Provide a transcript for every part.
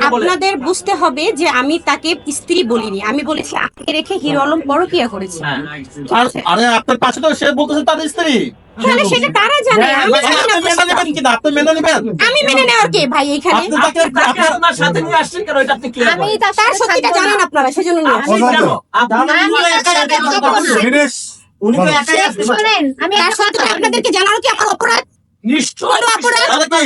আপনাদের বুঝতে হবে যে আমি তাকে স্ত্রী বলিনি, আমি বলেছি আপনাকে রেখে হিরো আলম পরকীয়া করেছে। আরে আপনার পাশে তো সে বলতেছে তার স্ত্রী। হ্যাঁ সেটা তারা জানে, আমি জানি না। মেনে নেবেন কি না? আপনি মেনে নেবেন? আমি মেনে নেওয়ার কে ভাই এখানে? আপনি তাকে আপনার সাথে নিয়ে আসছেন কেন? এটা আপনি ক্লিয়ার আমি করেন। তার সত্যিটা জানেন আপনারা, সেজন্য নিয়ে আসছি। উনি তো একাই আসতে পারেন। আমি তার সত্যিটা আপনাদেরকে জানানো কি আমার অপরাধ? নিশ্চয় অপরাধ। আরে কি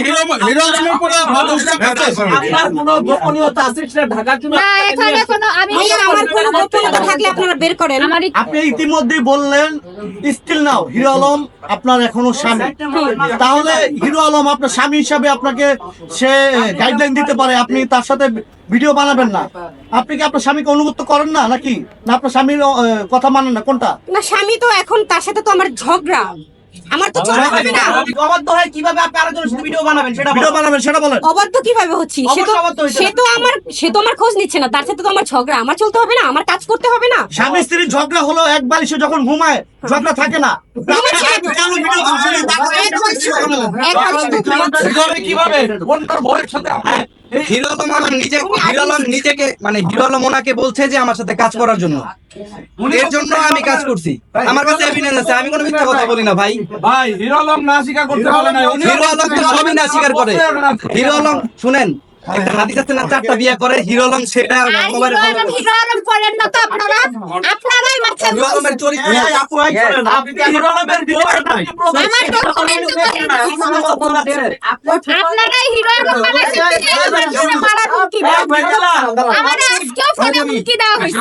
হিরো আলমের উপরে আপনার কোনো গোপনীয়তা আছে সেটা ঢাকার জন্য না এখানে কোনো আমি ভাইয়া আমার কোনো গোপনীয়তা থাকলে আপনারা বের করেন। আপনি ইতিমধ্যেই বললেন স্টিল নাও হিরো আলম আপনার এখনো স্বামী, তাহলে হিরো আলম আপনার স্বামী হিসাবে আপনাকে সে গাইডলাইন দিতে পারে, আপনি তার সাথে ভিডিও বানাবেন না। আপনি কি আপনার স্বামীকে অনুগত করেন না নাকি? না আপনার স্বামীর কথা মানেন না, কোনটা? না স্বামী তো এখন তার সাথে তো আমার ঝগড়া, আমার তো ঝগড়া হবে না। অবাধ্য হয় কিভাবে আপনি আরেকজনের সাথে ভিডিও বানাবেন সেটা ভিডিও বানাবেন সেটা বলেন। অবাধ্য কিভাবে হচ্ছি? অবশ্যই অবাধ্য হইতে সে তো আমার খোঁজ নিচ্ছে না, তার সাথে তো আমার ঝগড়া, আমার চলতে হবে না, আমার কাজ করতে হবে না। স্বামী স্ত্রীর ঝগড়া হলো এক বালিশে যখন ঘুমায়, ঝগড়া থাকে না। কিভাবে কোনটার ভয়ের সাথে হিরো আলম নিজেকে মানে হিরো আলম ওনাকে বলছে যে আমার সাথে কাজ করার জন্য, এর জন্য আমি কাজ করছি। আমার কাছে এভিডেন্স আছে, আমি কোনো মিথ্যা কথা বলি না ভাই। ভাই হিরো আলম না স্বীকার করতে পারে না। হিরো আলম তো সবই না স্বীকার করে। হিরো আলম শুনেন, একটা হাদিস আছে না, 4টা বিয়ে করে, হিরো আলম সেটা মোবাইলে হিরো আলম করেন না তো আপনারা, আপনারাই মারছেন। হিরো আলমের চরিত্র আপনি হিরো আলমের ভিডিও নাই। আমার ডকুমেন্ট আপনারাই হিরো আলম বানাইছেন, মারার হুমকি দেওয়া। আমার আজকেও ফোনে হুমকি দেওয়া হয়েছে।